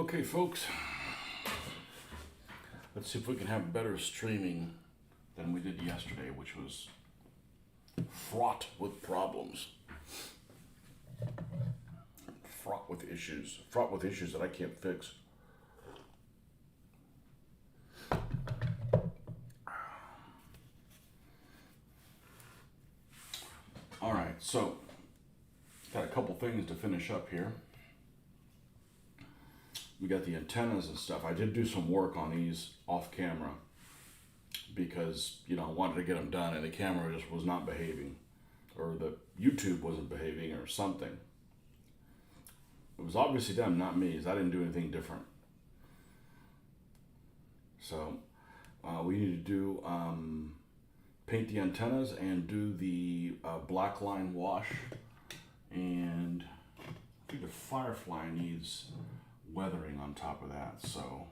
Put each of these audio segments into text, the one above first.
Okay, folks, let's see if we can have better streaming than we did yesterday, which was fraught with problems, fraught with issues that I can't fix. All right, so got a couple things to finish up here. We got the antennas and stuff. I did do some work on these off camera because, I wanted to get them done and the camera just was not behaving, or the YouTube wasn't behaving or something. It was obviously them, not me, because I didn't do anything different. So we need to do paint the antennas and do the black line wash, and I think the Firefly needs weathering on top of that, so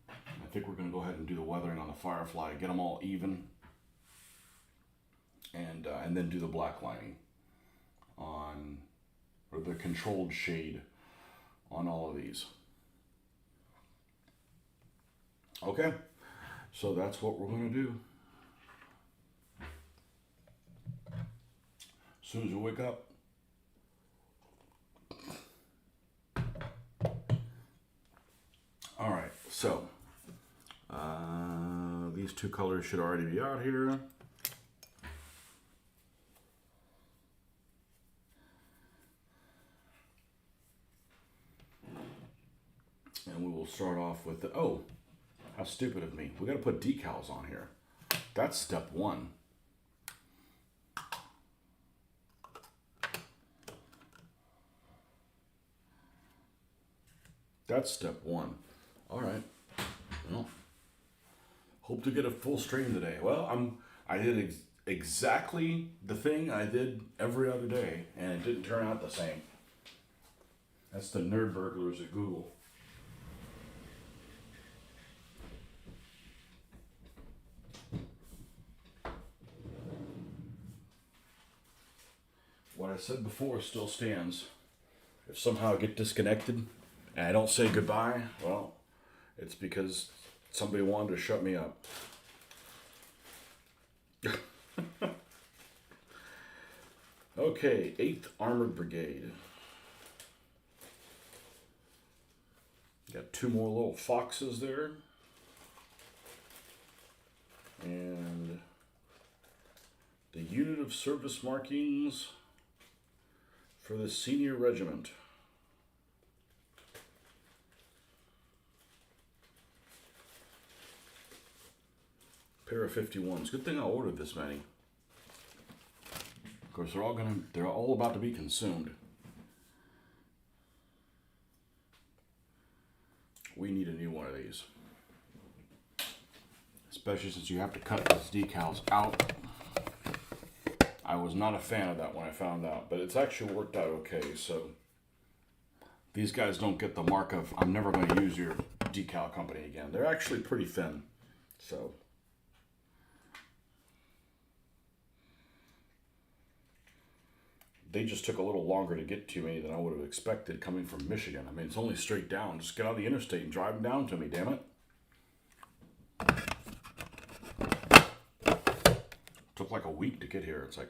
I think we're going to go ahead and do the weathering on the Firefly, get them all even, and then do the black lining on, or the controlled shade on all of these. Okay, so that's what we're going to do. As soon as we wake up. All right, so these two colors should already be out here. And we will start off with the, oh, how stupid of me. We got to put decals on here. That's step one. That's step one. All right. Well, hope to get a full stream today. Well, I did exactly the thing I did every other day, and it didn't turn out the same. That's the nerd burglars at Google. What I said before still stands. If somehow I get disconnected and I don't say goodbye, well, it's because somebody wanted to shut me up. Okay, 8th Armored Brigade. Got two more little foxes there. And the unit of service markings for the senior regiment. Pair of 51s. Good thing I ordered this many. Of course, they're all about to be consumed. We need a new one of these. Especially since you have to cut these decals out. I was not a fan of that when I found out, but it's actually worked out okay, so these guys don't get the mark of, I'm never going to use your decal company again. They're actually pretty thin, so. They just took a little longer to get to me than I would have expected coming from Michigan. I mean, it's only straight down. Just get on the interstate and drive them down to me, damn it. Took like a week to get here. It's like,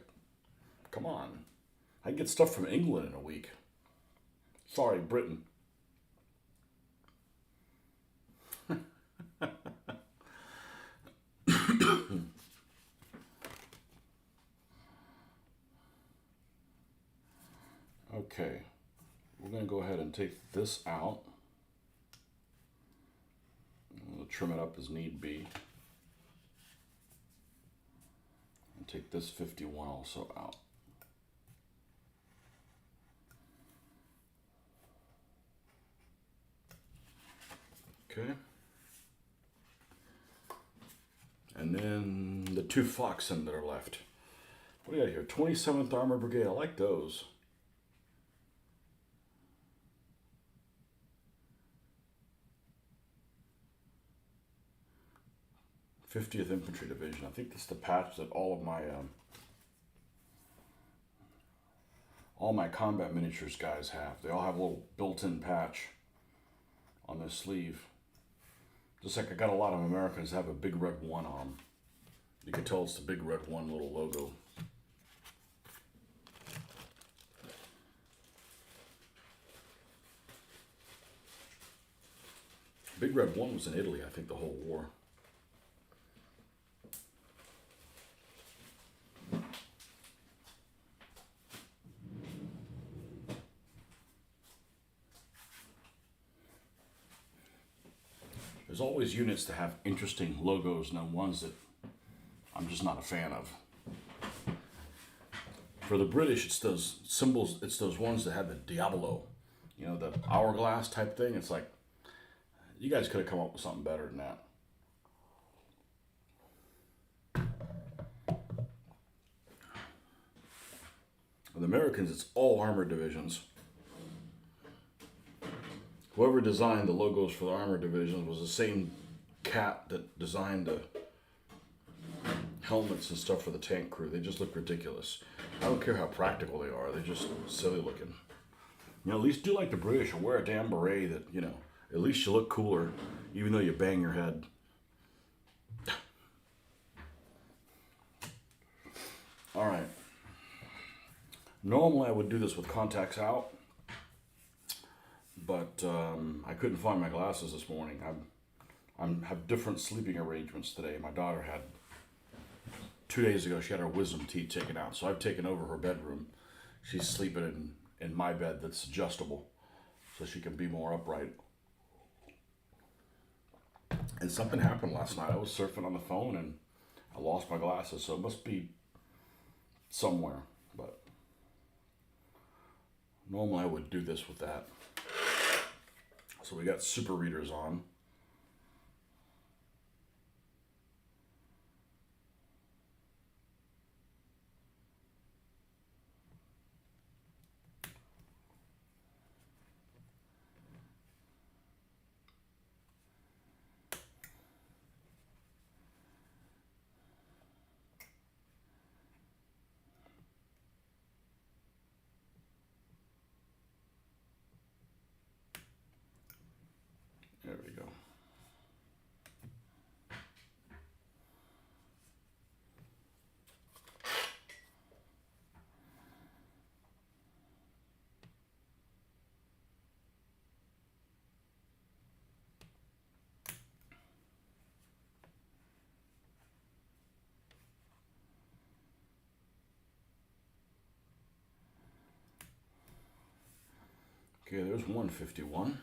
come on. I can get stuff from England in a week. Sorry, Britain. Okay, we're going to go ahead and take this out. We'll trim it up as need be. And take this 51 also out. Okay. And then the two Foxen that are left. What do you got here? 27th Armored Brigade. I like those. '50th Infantry Division. I think this is the patch that all my combat miniatures guys have. They all have a little built-in patch. on this sleeve. Just like I got a lot of Americans have a big red one on them. You can tell it's the big red one little logo. Big red one was in Italy, I think, the whole war. There's always units that have interesting logos and ones that I'm just not a fan of. For the British, it's those symbols, it's those ones that have the Diavolo, you know, the hourglass type thing. It's like, you guys could have come up with something better than that. With Americans, it's all armored divisions. Whoever designed the logos for the armored divisions was the same cat that designed the helmets and stuff for the tank crew. They just look ridiculous. I don't care how practical they are. They're just silly looking. You know, at least do like the British or wear a damn beret that, you know, at least you look cooler, even though you bang your head. All right. Normally I would do this with contacts out, but I couldn't find my glasses this morning. I have different sleeping arrangements today. My daughter had 2 days ago. She had her wisdom teeth taken out, so I've taken over her bedroom. She's sleeping in my bed that's adjustable, so she can be more upright. And something happened last night. I was surfing on the phone and I lost my glasses, so it must be somewhere. But normally I would do this with that. So we got super readers on. There we go. Okay, there's 151.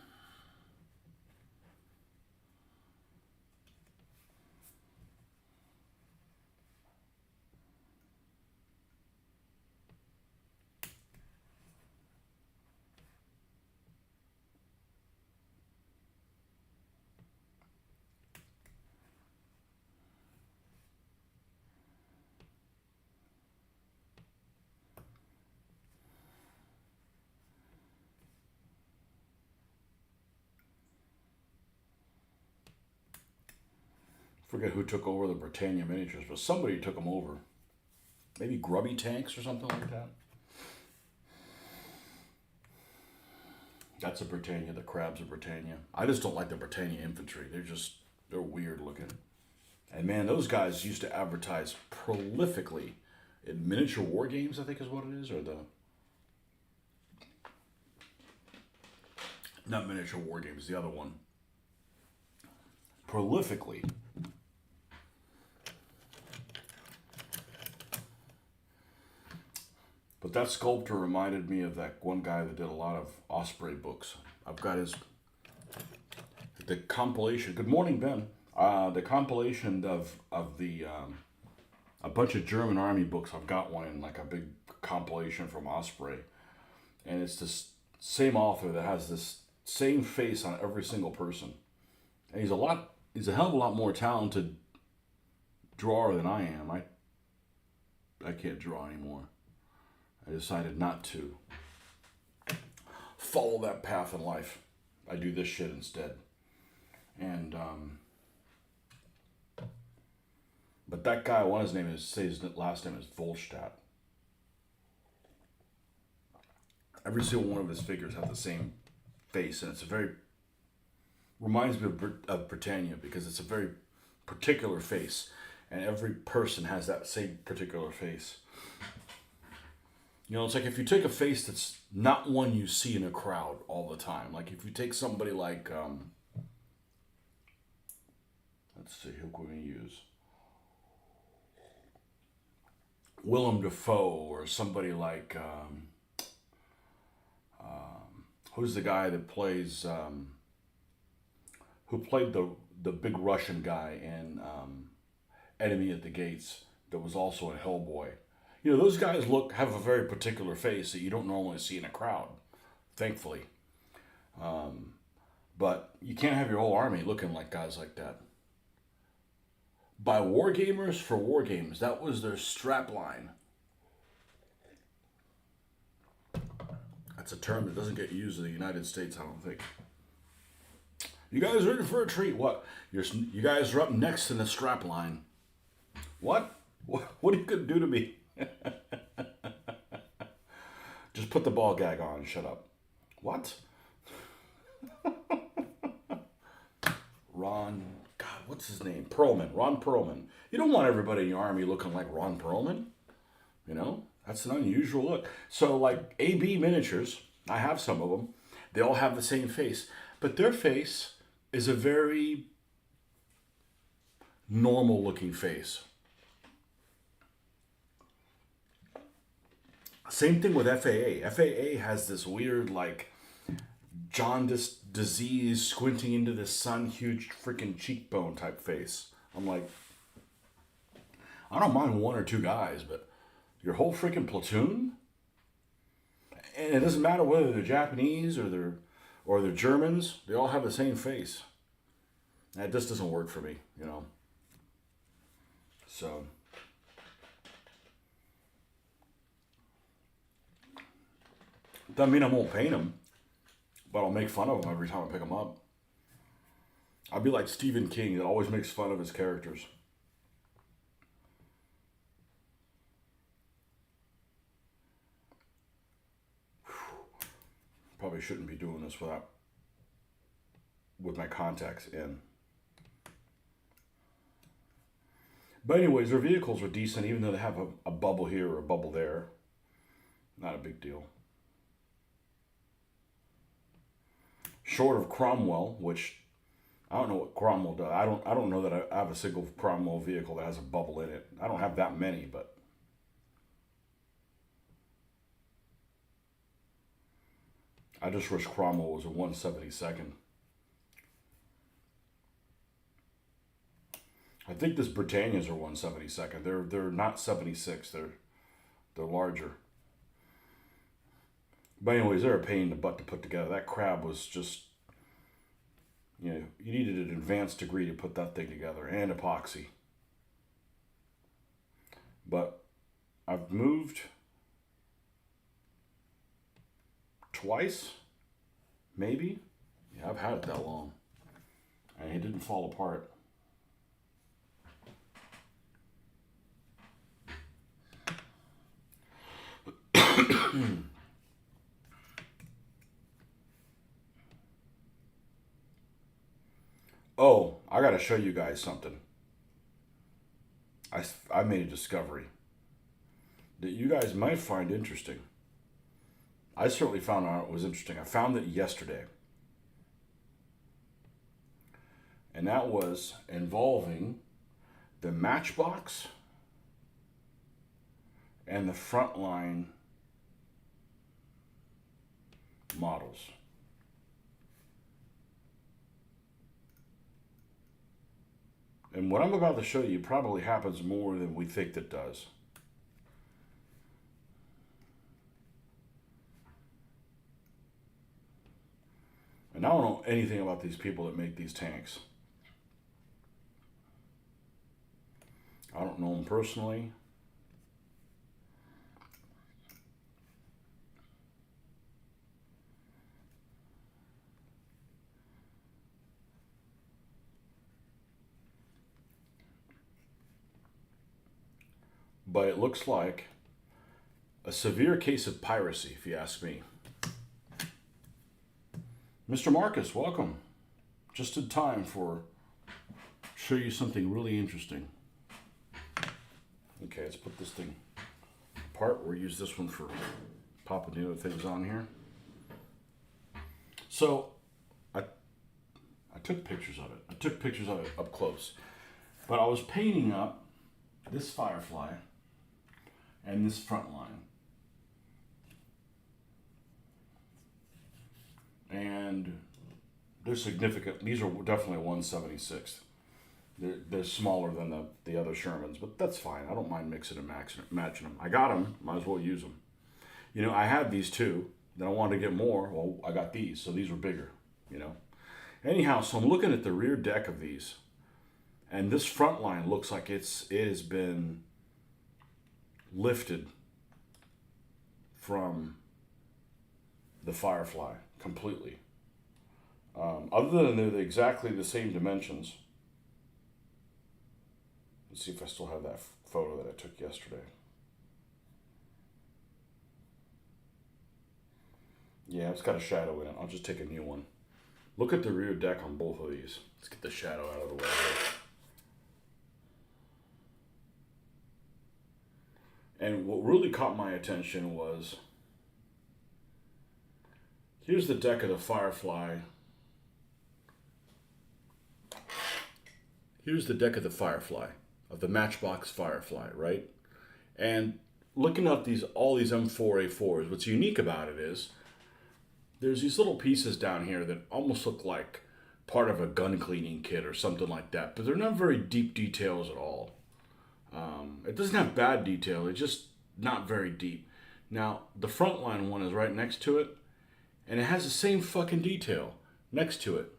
Forget who took over the Britannia miniatures, but somebody took them over. Maybe Grubby Tanks or something like that. That's a Britannia. The Crab's a Britannia. I just don't like the Britannia infantry. They're weird looking. And man, those guys used to advertise prolifically in miniature war games, I think is what it is, or the... Not miniature war games, the other one. Prolifically. But that sculptor reminded me of that one guy that did a lot of Osprey books. I've got the compilation. Good morning, Ben. The compilation of the a bunch of German army books. I've got one in like a big compilation from Osprey, and it's this same author that has this same face on every single person, and he's a hell of a lot more talented drawer than I am. I can't draw anymore. I decided not to follow that path in life. I do this shit instead. And but that guy, his last name is Volstadt. Every single one of his figures have the same face, and it's a very reminds me of Britannia because it's a very particular face, and every person has that same particular face. You know, it's like if you take a face that's not one you see in a crowd all the time. Like if you take somebody like, let's see, who can we use? Willem Dafoe, or somebody like, who's the guy that plays, who played the big Russian guy in Enemy at the Gates that was also in Hellboy. You know, those guys have a very particular face that you don't normally see in a crowd, thankfully. But you can't have your whole army looking like guys like that. By Wargamers for Wargames, that was their strap line. That's a term that doesn't get used in the United States, I don't think. You guys ready for a treat? What? You guys are up next in the strap line. What? What are you going to do to me? Just put the ball gag on and shut up. What? Ron, God, what's his name? Perlman, Ron Perlman. You don't want everybody in your army looking like Ron Perlman. You know, that's an unusual look. So like AB miniatures, I have some of them. They all have the same face, but their face is a very normal looking face. Same thing with FAA. FAA has this weird, like, jaundice disease, squinting into the sun, huge freaking cheekbone type face. I'm like, I don't mind one or two guys, but your whole freaking platoon? And it doesn't matter whether they're Japanese or they're Germans, they all have the same face. That just doesn't work for me, you know. So doesn't mean I won't paint them, but I'll make fun of them every time I pick them up. I'll be like Stephen King that always makes fun of his characters. Probably shouldn't be doing this with my contacts in. But anyways, their vehicles are decent, even though they have a bubble here or a bubble there. Not a big deal. Short of Cromwell, which I don't know what Cromwell does. I don't know that I have a single Cromwell vehicle that has a bubble in it. I don't have that many, but I just wish Cromwell was a 172nd. I think this Britannias are 172nd. They're not 76. They're larger. But anyways, they're a pain in the butt to put together. That crab was just, you know, you needed an advanced degree to put that thing together, and epoxy. But I've moved twice, maybe. Yeah, I've had it that long. And it didn't fall apart. Oh, I got to show you guys something. I made a discovery that you guys might find interesting. I certainly found out it was interesting. I found it yesterday. And that was involving the Matchbox and the Frontline models. And what I'm about to show you probably happens more than we think it does. And I don't know anything about these people that make these tanks. I don't know them personally. But it looks like a severe case of piracy, if you ask me. Mr. Marcus, welcome. just in time for show you something really interesting. Okay, let's put this thing apart. We'll use this one for popping the other things on here. So I took pictures of it. I took pictures of it up close. But I was painting up this firefly and this front line. And they're significant. These are definitely 1/76. They're smaller than the other Shermans, but that's fine. I don't mind mixing and matching them. I got them. Might as well use them. You know, I had these two. Then I wanted to get more. Well, I got these, so these were bigger. You know. Anyhow, so I'm looking at the rear deck of these, and this front line looks like it has been lifted from the Firefly completely. Other than they're exactly the same dimensions. Let's see if I still have that photo that I took yesterday. Yeah, it's got a shadow in it. I'll just take a new one. Look at the rear deck on both of these. Let's get the shadow out of the way here. And what really caught my attention was, here's the deck of the Firefly. Here's the deck of the Firefly, of the Matchbox Firefly, right? And looking at all these M4A4s, what's unique about it is, there's these little pieces down here that almost look like part of a gun cleaning kit or something like that, but they're not very deep details at all. It doesn't have bad detail, it's just not very deep. Now, the Frontline one is right next to it, and it has the same fucking detail next to it.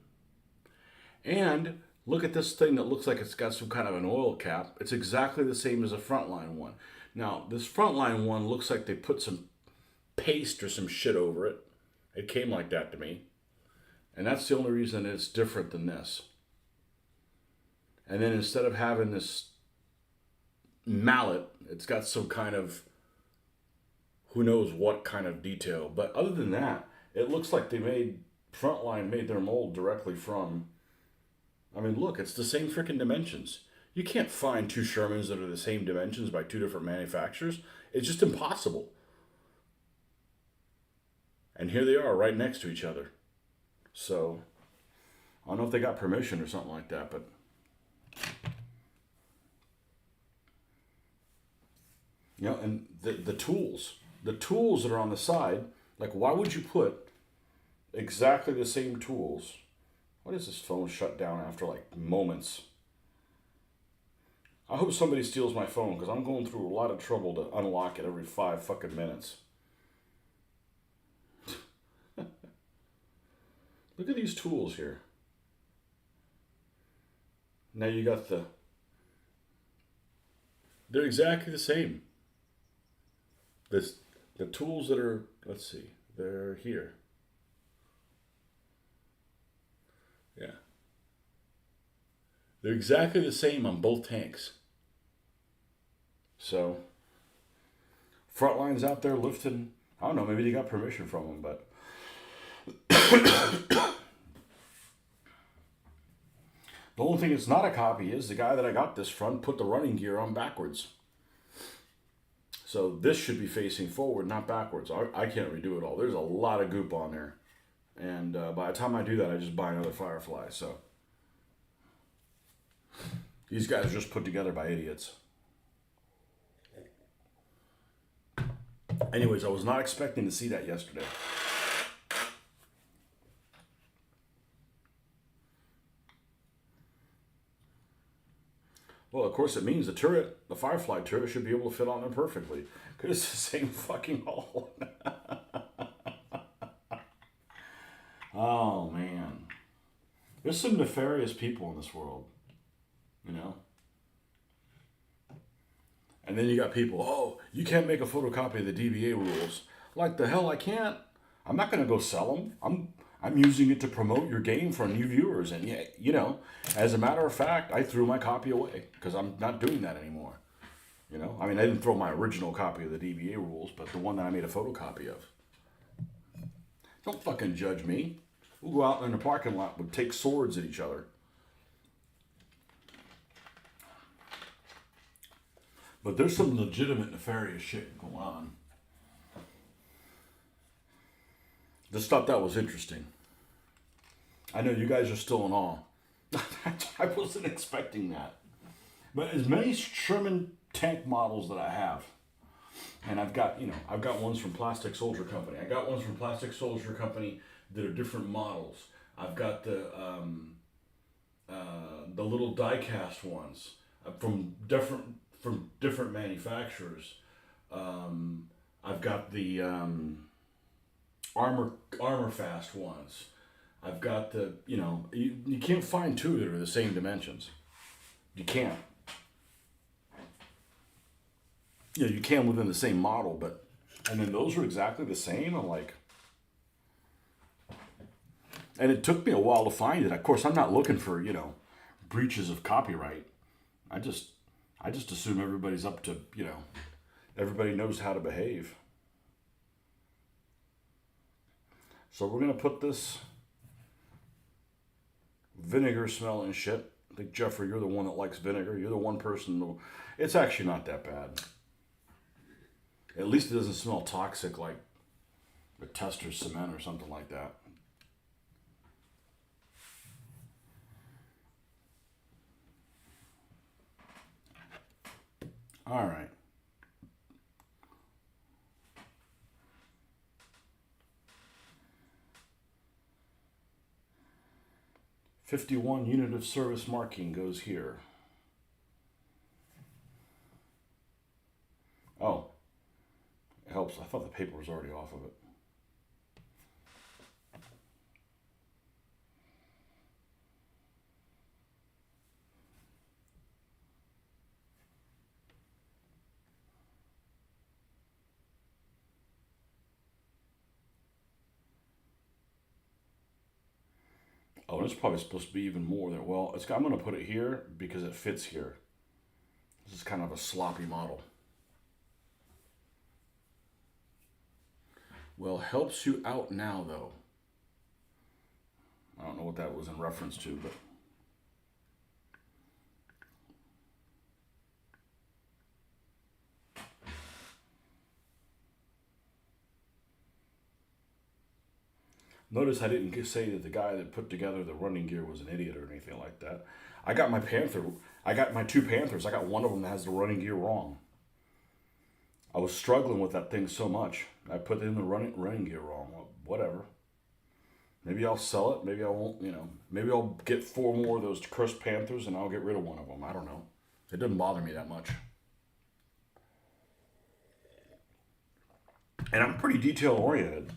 And look at this thing that looks like it's got some kind of an oil cap. It's exactly the same as the Frontline one. Now, this Frontline one looks like they put some paste or some shit over it. It came like that to me. And that's the only reason it's different than this. And then instead of having this mallet, it's got some kind of, who knows what kind of detail. But other than that, it looks like Frontline made their mold directly from, I mean, look, it's the same freaking dimensions. You can't find two Shermans that are the same dimensions by two different manufacturers. It's just impossible. And here they are right next to each other. So, I don't know if they got permission or something like that, but you know, and the tools that are on the side, like, why would you put exactly the same tools? Why does this phone shut down after like moments? I hope somebody steals my phone because I'm going through a lot of trouble to unlock it every 5 fucking minutes. Look at these tools here. Now you got they're exactly the same. The tools that are, let's see, they're here. Yeah. They're exactly the same on both tanks. So, Frontline's out there lifting, I don't know, maybe they got permission from them, but the only thing that's not a copy is the guy that I got this from put the running gear on backwards. So this should be facing forward, not backwards. I can't redo it all. There's a lot of goop on there. And by the time I do that, I just buy another Firefly. So these guys are just put together by idiots. Anyways, I was not expecting to see that yesterday. Well, of course, it means the Firefly turret, should be able to fit on there perfectly. Because it's the same fucking hole. Oh, man. There's some nefarious people in this world. You know? And then you got people, oh, you can't make a photocopy of the DBA rules. Like, the hell I can't? I'm not going to go sell them. I'm using it to promote your game for new viewers. And, yeah, you know, as a matter of fact, I threw my copy away because I'm not doing that anymore. You know, I mean, I didn't throw my original copy of the DBA rules, but the one that I made a photocopy of. Don't fucking judge me. We'll go out in the parking lot, we'll take swords at each other. But there's some legitimate nefarious shit going on. Just thought that was interesting. I know you guys are still in awe. I wasn't expecting that. But as many Sherman tank models that I have, and I've got ones from Plastic Soldier Company. I got ones from Plastic Soldier Company that are different models. I've got the little die-cast ones from different manufacturers. I've got the armor fast ones. I've got the you can't find two that are the same dimensions. You can't. You can within the same model, but and then those are exactly the same. I'm like, and it took me a while to find it. Of course, I'm not looking for breaches of copyright. I just assume everybody's up to everybody knows how to behave. So we're gonna put this vinegar smelling shit. I think Jeffrey, you're the one that likes vinegar. You're the one person. It's actually not that bad. At least it doesn't smell toxic like a Testor cement or something like that. All right. "51 unit of service marking" goes here. Oh, it helps. I thought the paper was already off of it. Oh, it's probably supposed to be even more there. Well, I'm going to put it here because it fits here. This is kind of a sloppy model. Well, helps you out now, though. I don't know what that was in reference to, but... Notice I didn't say that the guy that put together the running gear was an idiot or anything like that. I got my two Panthers. I got one of them that has the running gear wrong. I was struggling with that thing so much. I put in the running gear wrong. Well, whatever. Maybe I'll sell it. Maybe I won't, Maybe I'll get 4 more of those cursed Panthers and I'll get rid of one of them. I don't know. It doesn't bother me that much. And I'm pretty detail oriented.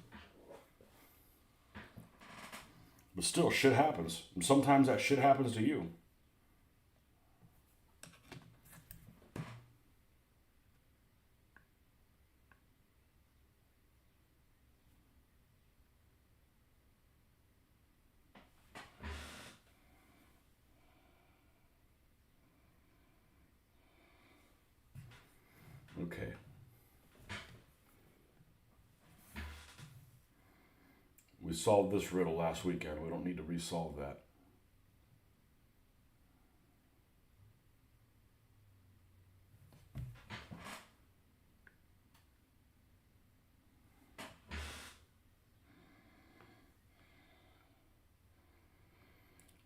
But still, shit happens. And sometimes that shit happens to you. Okay. We solved this riddle last weekend. We don't need to resolve that.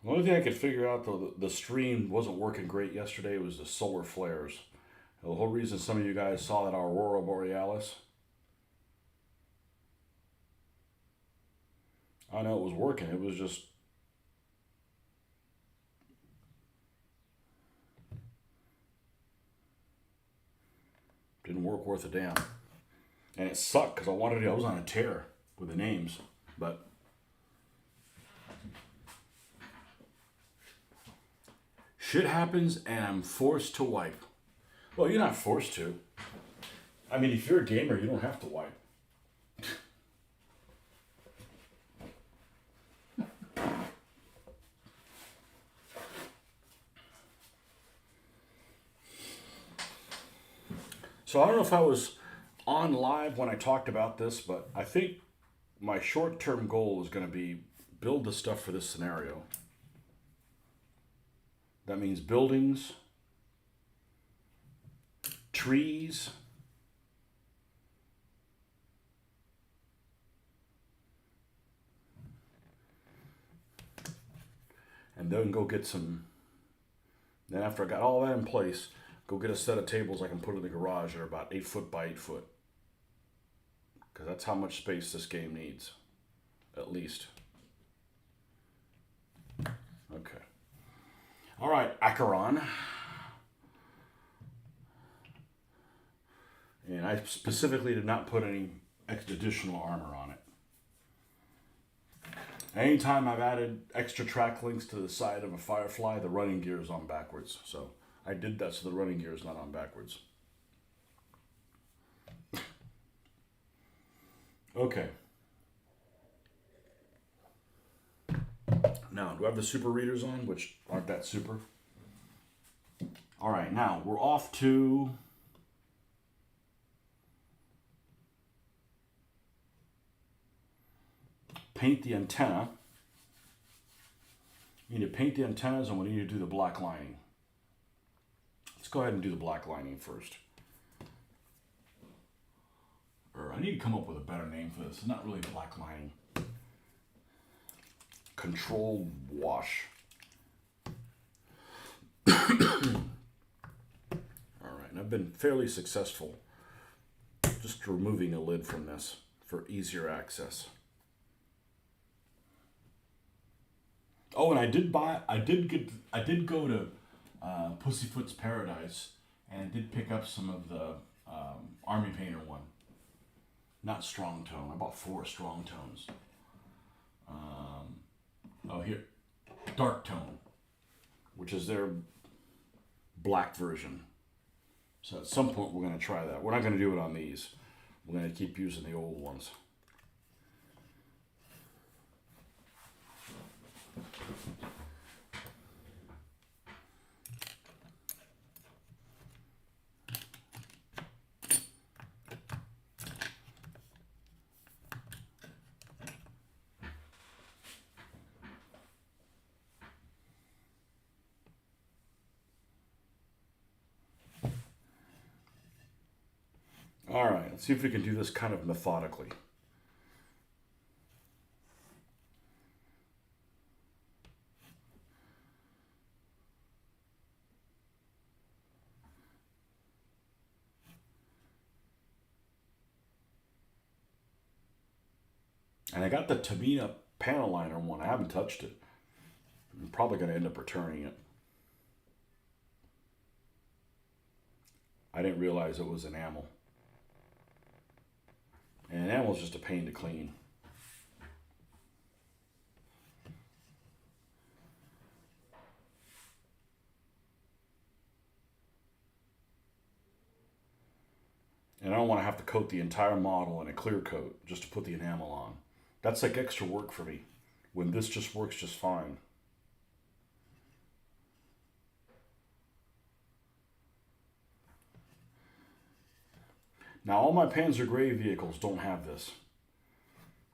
The only thing I could figure out, though, the stream wasn't working great yesterday was the solar flares. The whole reason some of you guys saw that Aurora Borealis, I know it was working. It was just didn't work worth a damn. And it sucked because I was on a tear with the names. But shit happens and I'm forced to wipe. Well, you're not forced to. I mean, if you're a gamer, you don't have to wipe. So I don't know if I was on live when I talked about this, but I think my short-term goal is going to be build the stuff for this scenario. That means buildings, trees, and then go get some. Then after I got all that in place, go get a set of tables I can put in the garage that are about 8 foot by 8 foot. Because that's how much space this game needs, at least. Okay. All right, Acheron. And I specifically did not put any additional armor on it. Anytime I've added extra track links to the side of a Firefly, the running gear is on backwards. So I did that so the running gear is not on backwards. Okay. Now, do I have the super readers on, which aren't that super? All right, now we're off to paint the antenna. You need to paint the antennas, and we need to do the black lining. Let's go ahead and do the black lining first. Or I need to come up with a better name for this. It's not really black lining. Controlled wash. All right, and I've been fairly successful just removing a lid from this for easier access. Oh, and I did go to Pussyfoot's Paradise, and I did pick up some of the Army Painter one. Not strong tone. I bought 4 strong tones. Here, dark tone, which is their black version. So at some point we're going to try that. We're not going to do it on these. We're going to keep using the old ones. All right, let's see if we can do this kind of methodically. And I got the Tamina panel liner one. I haven't touched it. I'm probably going to end up returning it. I didn't realize it was enamel. And enamel is just a pain to clean. And I don't want to have to coat the entire model in a clear coat just to put the enamel on. That's like extra work for me, when this just works just fine. Now all my Panzer Gray vehicles don't have this.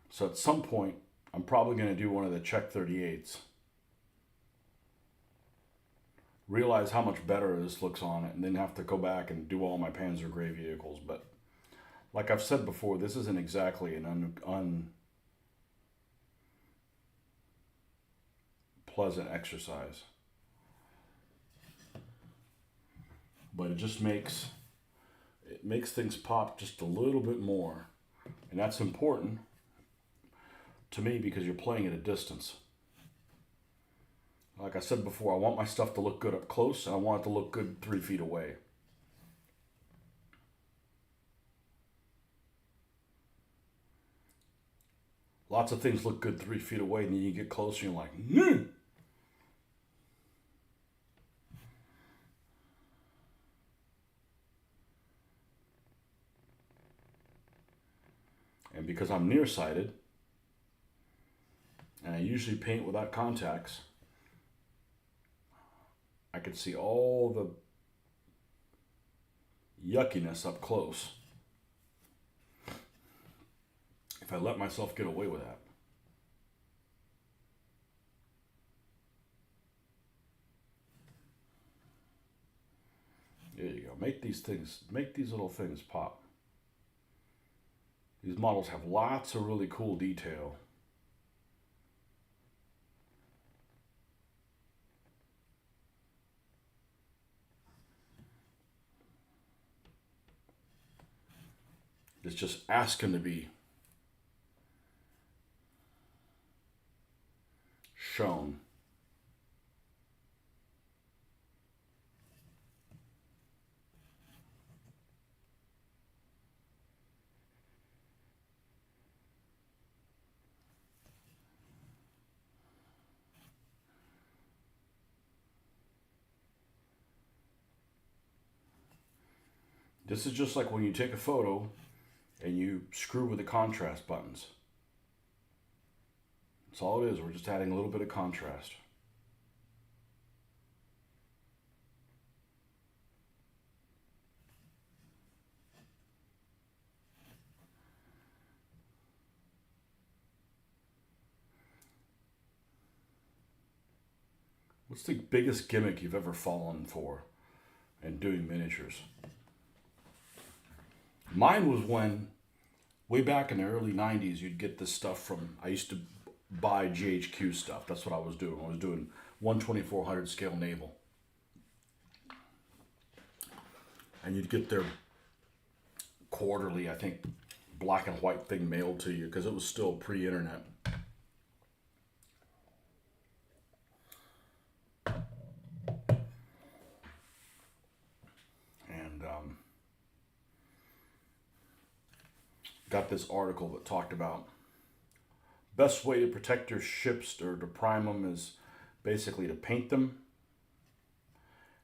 So at some point, I'm probably going to do one of the Czech 38s. Realize how much better this looks on it, and then have to go back and do all my Panzer Gray vehicles. But like I've said before, this isn't exactly an unpleasant exercise. But it just makes things pop just a little bit more. And that's important to me because you're playing at a distance. Like I said before, I want my stuff to look good up close, and I want it to look good 3 feet away. Lots of things look good 3 feet away, and then you get closer and you're like, mm. And because I'm nearsighted, and I usually paint without contacts, I can see all the yuckiness up close if I let myself get away with that. There you go. Make these things, make these little things pop. These models have lots of really cool detail. It's just asking to be shown. This is just like when you take a photo and you screw with the contrast buttons. That's all it is. We're just adding a little bit of contrast. What's the biggest gimmick you've ever fallen for in doing miniatures? Mine was when, way back in the early 90s, you'd get this stuff from, I used to buy GHQ stuff. That's what I was doing. I was doing 1/2400 scale naval. And you'd get their quarterly, I think, black and white thing mailed to you because it was still pre-internet. And got this article that talked about best way to protect your ships or to prime them is basically to paint them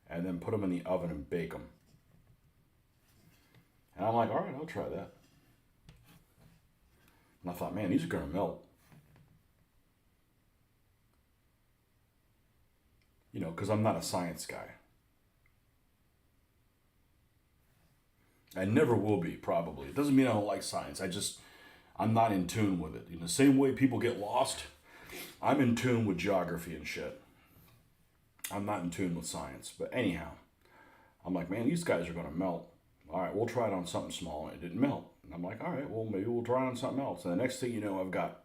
and then put them in the oven and bake them. And I'm like, all right, I'll try that. And I thought, man, these are going to melt. You know, because I'm not a science guy. I never will be, probably. It doesn't mean I don't like science. I'm not in tune with it. In the same way people get lost, I'm in tune with geography and shit. I'm not in tune with science. But anyhow, I'm like, man, these guys are going to melt. All right, we'll try it on something small. And it didn't melt. And I'm like, all right, well, maybe we'll try it on something else. And the next thing you know, I've got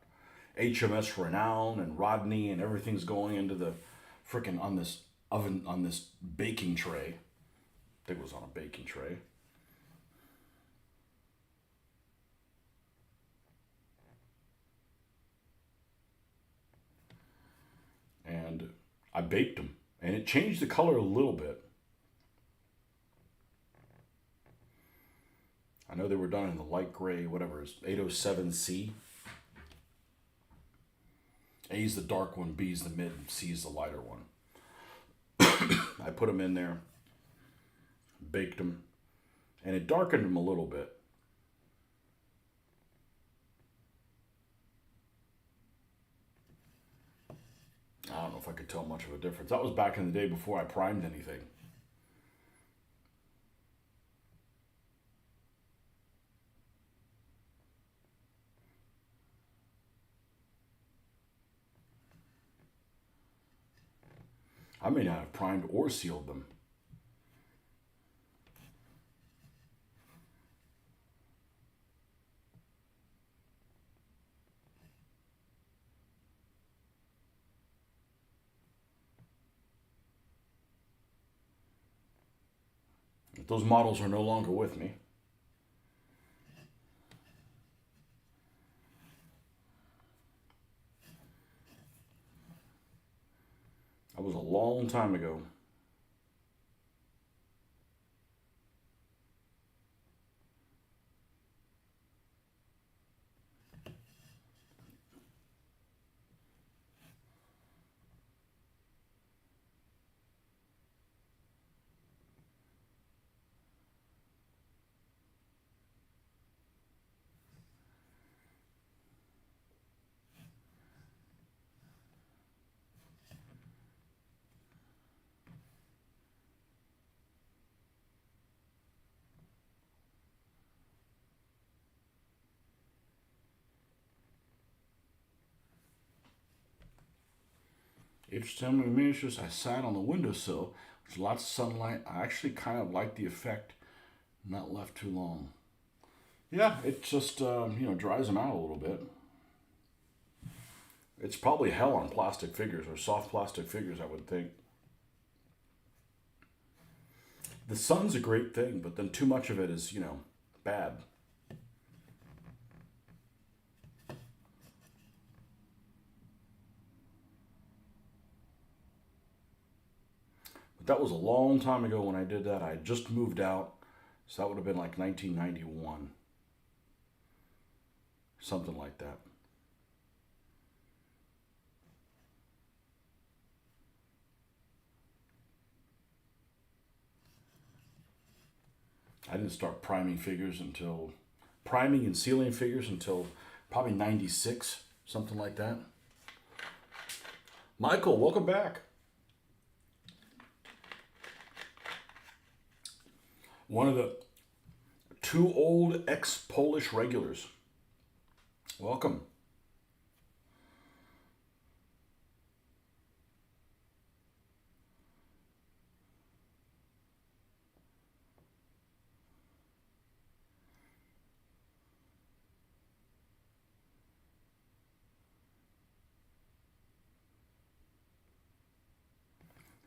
HMS Renown and Rodney and everything's going into the frickin' on this oven, on this baking tray. I think it was on a baking tray. And I baked them. And it changed the color a little bit. I know they were done in the light gray, whatever, it's 807C. A's the dark one, B's the mid, and C's the lighter one. I put them in there, baked them, and it darkened them a little bit. I don't know if I could tell much of a difference. That was back in the day before I primed anything. I may not have primed or sealed them. Those models are no longer with me. That was a long time ago. Interestingly, miniatures, I sat on the windowsill There's lots of sunlight. I actually kind of like the effect. Not left too long. Yeah, it just dries them out a little bit. It's probably hell on plastic figures or soft plastic figures, I would think. The sun's a great thing, but then too much of it is, bad. But that was a long time ago when I did that. I had just moved out, so that would have been like 1991. Something like that. I didn't start priming and sealing figures until probably 96, something like that. Michael, welcome back. One of the two old ex-Polish regulars. Welcome.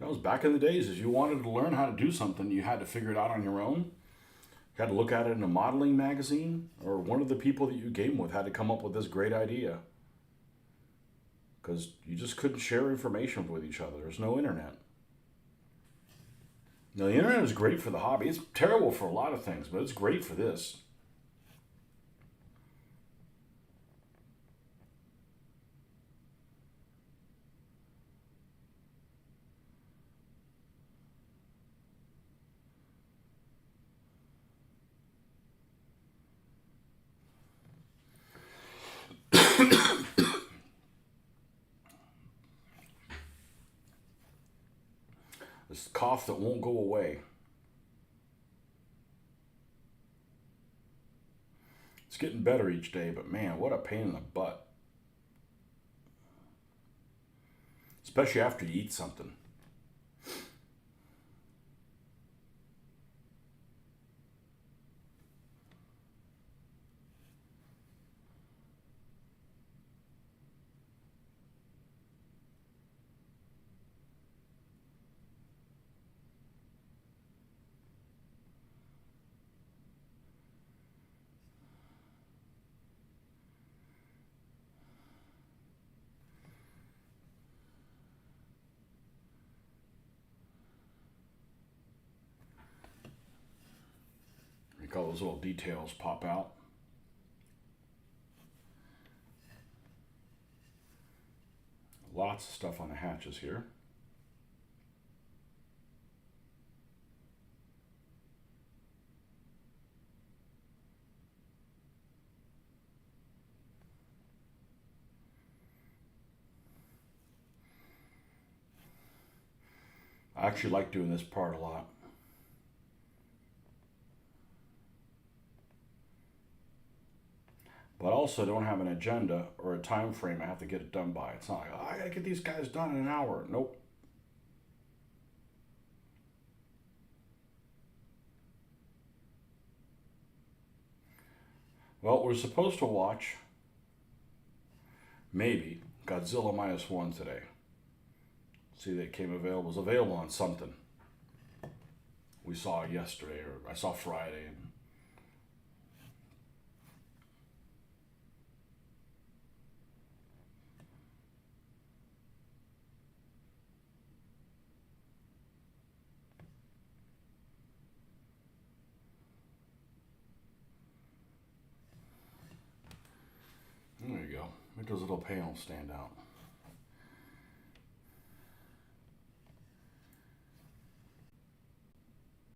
That was back in the days. As you wanted to learn how to do something, you had to figure it out on your own. You had to look at it in a modeling magazine, or one of the people that you game with had to come up with this great idea. Because you just couldn't share information with each other. There's no internet. Now, the internet is great for the hobby. It's terrible for a lot of things, but it's great for this. This cough that won't go away. It's getting better each day, but man, what a pain in the butt. Especially after you eat something. Make all those little details pop out. Lots of stuff on the hatches here. I actually like doing this part a lot. But also don't have an agenda or a time frame I have to get it done by. It's not like, oh, I gotta get these guys done in an hour. Nope. Well, we're supposed to watch, maybe, Godzilla -1 today. See, that came available. It was available on something. We saw it yesterday, or I saw Friday. And there you go. Make those little panels stand out.